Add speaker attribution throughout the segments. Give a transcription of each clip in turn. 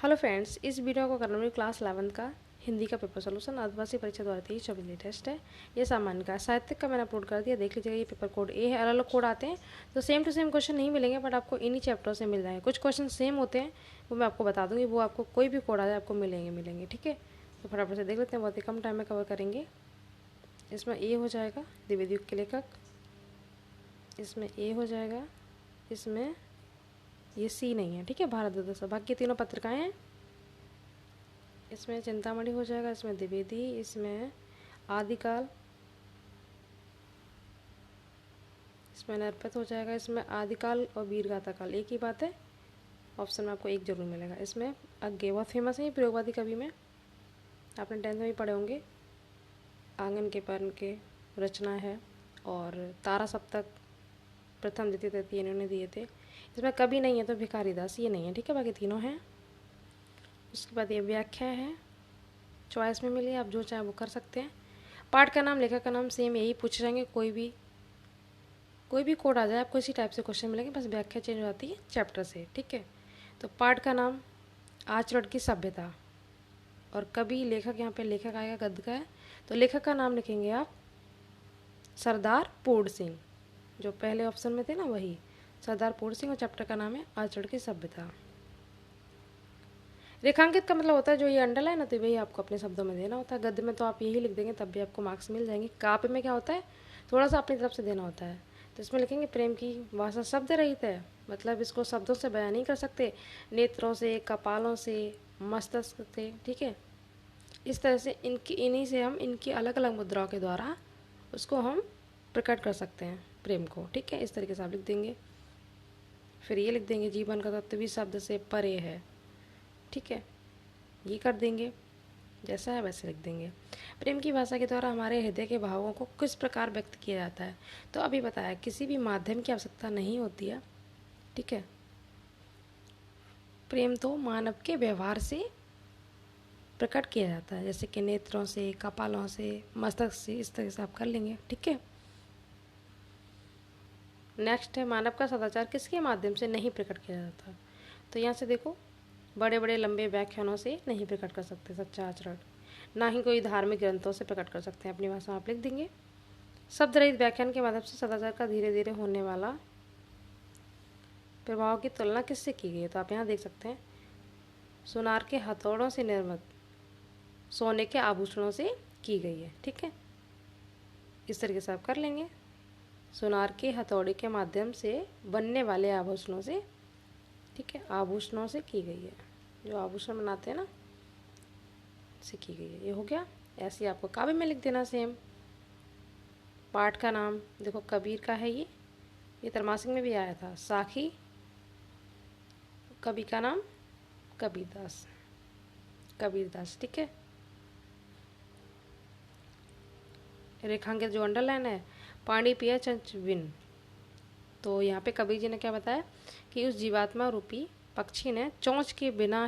Speaker 1: Hello friends, इस video को करना मेरी क्लास 11 का हिंदी का पेपर सोल्यूशन आदिवासी परीक्षा 2023-24 लेटेस्ट है। ये सामान्य का साहित्यिक का मैंने अपलोड कर दिया, देख लीजिएगा। ये पेपर कोड ए है, अलग अलग कोड आते हैं तो सेम टू सेम क्वेश्चन नहीं मिलेंगे, बट आपको इन्हीं चैप्टर से मिल जाएंगे। कुछ क्वेश्चन सेम होते हैं, वो मैं आपको बता दूंगी, वो आपको कोई भी कोड आ जाए आपको मिलेंगे। ठीक है, तो फटाफट से देख लेते हैं, बहुत ही कम टाइम में कवर करेंगे। इसमें ए हो जाएगा द्विवेदी युग के लेखक, इसमें ए हो जाएगा, इसमें ये सी नहीं है। ठीक है, भारत द्वादश सभा की तीनों पत्रिकाएं हैं। इसमें चिंतामणि हो जाएगा, इसमें द्विवेदी, इसमें आदिकाल, इसमें नरपत हो जाएगा, इसमें आदिकाल और वीरगाथा काल एक ही बात है। ऑप्शन में आपको एक जरूर मिलेगा। इसमें अज्ञे बहुत फेमस है, ये प्रयोगवादी कवि में आपने 10th में भी पढ़े होंगे। आंगन के पर्ण के रचना है, और तारा सप्तक प्रथम द्वितीय तृतीय इन्होंने दिए थे। इसमें कभी नहीं है तो भिखारी दास, ये नहीं है। ठीक है, बाकी तीनों हैं। उसके बाद ये व्याख्या है, चॉइस में मिली, आप जो चाहे वो कर सकते हैं। पाठ का नाम, लेखक का नाम सेम यही पूछ जाएंगे, कोई भी कोड आ जाए आपको इसी टाइप से क्वेश्चन मिलेंगे, बस व्याख्या चेंज हो जाती है चैप्टर से। ठीक है, तो पाठ का नाम आचरण की सभ्यता, और कभी लेखक, यहाँ पे लेखक आएगा, गद्य का है तो लेखक का नाम लिखेंगे आप सरदार पूर्ण सिंह, जो पहले ऑप्शन में थे ना, वही सरदार पूर्ण सिंह, और चैप्टर का नाम है आचरण की सभ्यता। रेखांकित का मतलब होता है जो ये अंडरलाइन होती है वही आपको अपने शब्दों में देना होता है। गद्य में तो आप यही लिख देंगे तब भी आपको मार्क्स मिल जाएंगे। काव्य में क्या होता है, थोड़ा सा अपनी तरफ से देना होता है। तो इसमें लिखेंगे प्रेम की भाषा शब्द रहित है, मतलब इसको शब्दों से बयान नहीं कर सकते, नेत्रों से, कपालों से, मस्तिष्क से। ठीक है, इस तरह से इन्हीं से हम इनकी अलग अलग मुद्राओं के द्वारा उसको हम प्रकट कर सकते हैं प्रेम को। ठीक है, इस तरीके से आप लिख देंगे। फिर ये लिख देंगे जीवन का तत्व भी शब्द से परे है। ठीक है, ये कर देंगे, जैसा है वैसे लिख देंगे। प्रेम की भाषा के द्वारा हमारे हृदय के भावों को किस प्रकार व्यक्त किया जाता है, तो अभी बताया किसी भी माध्यम की आवश्यकता नहीं होती है। ठीक है, प्रेम तो मानव के व्यवहार से प्रकट किया जाता है, जैसे कि नेत्रों से, कपालों से, मस्तक से, इस तरह से आप कर लेंगे। ठीक है, नेक्स्ट है मानव का सदाचार किसके माध्यम से नहीं प्रकट किया जाता, तो यहाँ से देखो, बड़े बड़े लंबे व्याख्यानों से नहीं प्रकट कर सकते सच्चा आचरण, ना ही कोई धार्मिक ग्रंथों से प्रकट कर सकते हैं। अपनी भाषा में आप लिख देंगे। शब्द रहित व्याख्यान के माध्यम से सदाचार का धीरे धीरे होने वाला प्रभाव की तुलना किससे की गई है, तो आप यहाँ देख सकते हैं, सोनार के हथौड़ों से निर्मित सोने के आभूषणों से की गई है। ठीक है, इस तरीके से आप कर लेंगे। सोनार के हथौड़े के माध्यम से बनने वाले आभूषणों से, ठीक है, आभूषणों से की गई है, जो आभूषण बनाते हैं ना, से की गई है। ये हो गया। ऐसे ही आपको काव्य में लिख देना सेम। पाठ का नाम देखो कबीर का है, ये त्रैमासिक में भी आया था। साखी, कवि का नाम कबीरदास, कबीरदास। ठीक है, रेखांकित जो अंडरलाइन है, पानी पिया चंच बिन, तो यहाँ पे कबीर जी ने क्या बताया कि उस जीवात्मा रूपी पक्षी ने चोंच के बिना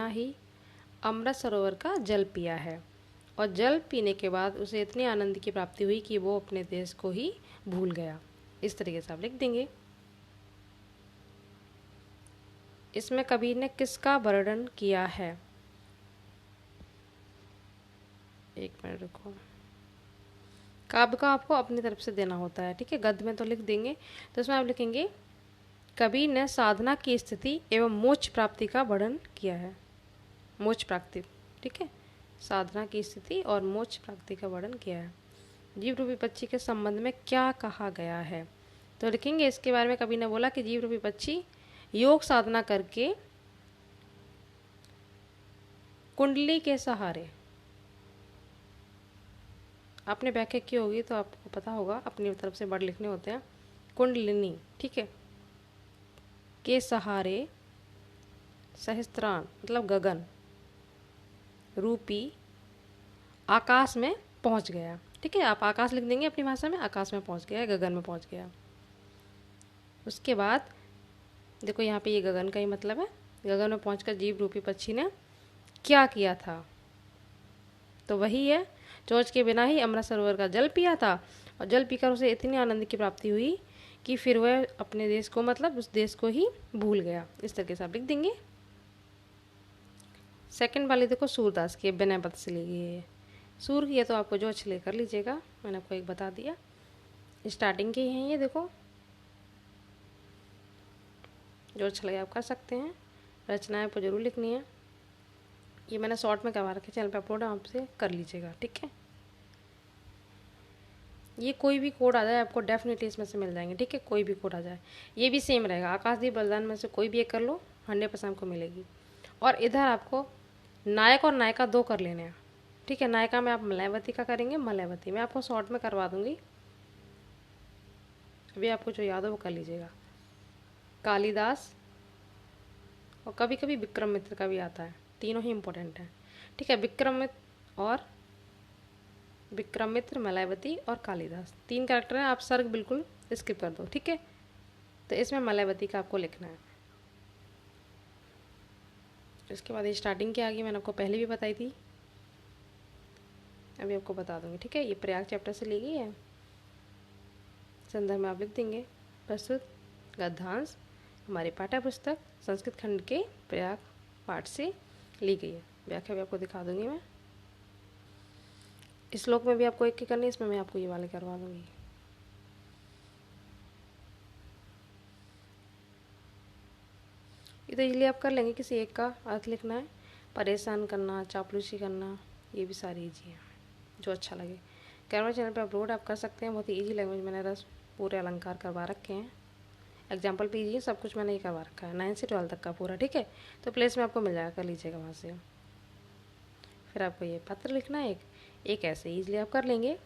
Speaker 1: ही अमृत सरोवर का जल पिया है, और जल पीने के बाद उसे इतने आनंद की प्राप्ति हुई कि वो अपने देश को ही भूल गया। इस तरीके से आप लिख देंगे। इसमें कबीर ने किसका वर्णन किया है, एक मिनट रुको, काव्य का आपको अपनी तरफ से देना होता है। ठीक है, गद्य में तो लिख देंगे, तो इसमें आप लिखेंगे कबीर ने साधना की स्थिति एवं मोक्ष प्राप्ति का वर्णन किया है। मोक्ष प्राप्ति, ठीक है, साधना की स्थिति और मोक्ष प्राप्ति का वर्णन किया है। जीव रूपी पक्षी के संबंध में क्या कहा गया है, तो लिखेंगे इसके बारे में कबीर ने बोला कि जीव रूपी पक्षी योग साधना करके कुंडली के सहारे, आपने व्याख्या की होगी तो आपको पता होगा, अपनी तरफ से वर्ड लिखने होते हैं, कुंडलिनी, ठीक है, के सहारे सहस्त्रान मतलब गगन रूपी आकाश में पहुंच गया। ठीक है, आप आकाश लिख देंगे अपनी भाषा में, आकाश में पहुंच गया, गगन में पहुंच गया। उसके बाद देखो यहाँ पे ये गगन का ही मतलब है, गगन में पहुंचकर जीव रूपी पक्षी ने क्या किया था, तो वही है, चोंच के बिना ही अमृत सरोवर का जल पिया था, और जल पीकर उसे इतनी आनंद की प्राप्ति हुई कि फिर वह अपने देश को, मतलब उस देश को ही भूल गया। इस तरीके से आप लिख देंगे। सेकंड वाली देखो सूरदास की विनय पद से ली गई है। सूर की है तो आपको जो अच्छी लगे कर लीजिएगा, मैंने आपको एक बता दिया। स्टार्टिंग के ही हैं ये, देखो जो अच्छा लगे आप कर सकते हैं। रचनाएं आपको जरूर लिखनी है। ये मैंने शॉर्ट में करवा रखे, चैनल पे अपलोड है, आपसे कर लीजिएगा, ठीक है। ये कोई भी कोड आ जाए आपको डेफिनेटली इसमें से मिल जाएंगे, ठीक है। कोई भी कोड आ जाए ये भी सेम रहेगा, आकाशदीप बलिदान में से कोई भी एक कर लो, 100% आपको मिलेगी। और इधर आपको नायक और नायिका 2 कर लेने हैं, ठीक है। नायिका में आप मलयावती का करेंगे, मलयावती मैं आपको शॉर्ट में करवा दूंगी, अभी आपको जो याद हो वो कर लीजिएगा। कालिदास और कभी कभी विक्रमित्र का भी आता है, तीनों ही इंपॉर्टेंट है, ठीक है। विक्रमित्र, मलयावती और कालिदास 3 कैरेक्टर हैं। आप सर्ग बिल्कुल स्किप कर दो, ठीक है। तो इसमें मलयावती का आपको लिखना है। इसके बाद ये स्टार्टिंग की आगे मैंने आपको पहले भी बताई थी, अभी आपको बता दूंगी, ठीक है। ये प्रयाग चैप्टर से ली गई है। संदर्भ में आप लिख देंगे, प्रस्तुत गद्यांश हमारी पाठ्य पुस्तक संस्कृत खंड के प्रयाग पाठ से ली गई है। व्याख्या भी आपको दिखा दूंगी मैं। इस श्लोक में भी आपको एक करनी है, इसमें मैं आपको ये वाले करवा दूंगी। ये तो इजीली आप कर लेंगे, किसी एक का अर्थ लिखना है, परेशान करना, चापलूसी करना, ये भी सारी ईजी है, जो अच्छा लगे। कैनवा चैनल पर अपलोड आप कर सकते हैं, बहुत ही ईजी लैंग्वेज मैंने रस पूरे अलंकार करवा रखे हैं। एग्जाम्पल पे ईजी सब कुछ मैंने ये करवा रखा है, 9 से 12 तक का पूरा, ठीक है। तो प्लेस में आपको मिल जाएगा, कर लीजिएगा वहाँ से। फिर आपको ये पत्र लिखना है एक ऐसे ईजिली आप कर लेंगे।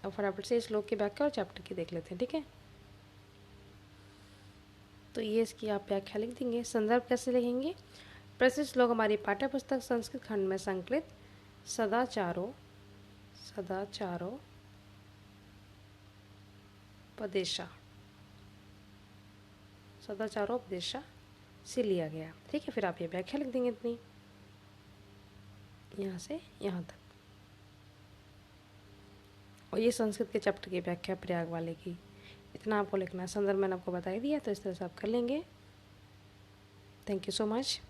Speaker 1: अब फटाफट से इस श्लोक की व्याख्या और चैप्टर की देख लेते हैं, ठीक है। तो ये इसकी आप व्याख्या लिख देंगे। संदर्भ कैसे लिखेंगे? प्रसिद्ध श्लोक हमारी पाठ्य पुस्तक संस्कृत खंड में संकलित सदाचारों उपदेशा से लिया गया, ठीक है। फिर आप ये व्याख्या लिख देंगे इतनी, यहाँ से यहाँ तक। और ये संस्कृत के चैप्टर की व्याख्या प्रयाग वाले की, इतना आपको लिखना है। संदर्भ मैंने आपको बता ही दिया, तो इस तरह से आप कर लेंगे। Thank you so much.